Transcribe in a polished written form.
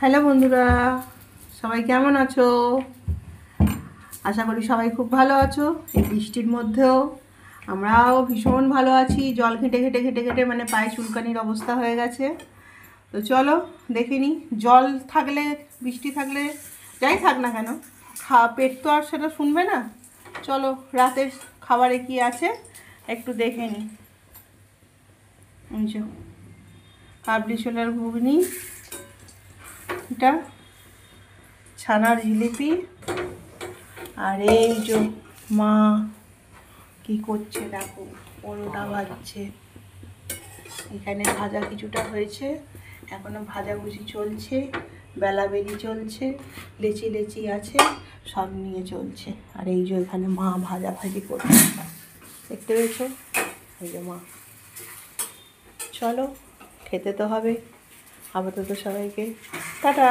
Hello বন্ধুরা, সবাই কেমন আছো? আশা করি সবাই খুব ভালো আছো। এই বৃষ্টির মধ্যেও আমরাও ভীষণ ভালো আছি। জল ঘেঁটে ঘেঁটে ঘেঁটে ঘেঁটে মানে পায়ে চুলকানির অবস্থা হয়ে গেছে। তো চলো দেখে নিই। জল থাকলে, বৃষ্টি থাকলে, যাই থাক না কেন, পেট তো আর সেটা শুনবে না। চলো রাতের খাবারে কি আছে একটু দেখে নিই। কাবলি ছোলার ঘুগনি, এটা ছানার জিলিপি, আর এই যে মা কি করছে দেখো, পরোটা ভাজছে। এখানে ভাজা কিছুটা হয়েছে, এখনো ভাজাভুজি চলছে, বেলাবেলি চলছে, লেচি লেচি আছে, সব নিয়ে চলছে। আর এই যে এখানে মা ভাজাভাজি করছে, দেখতে পেয়েছো? এই যে মা। চলো খেতে তো হবে। আপাতত সবাইকে টাটা।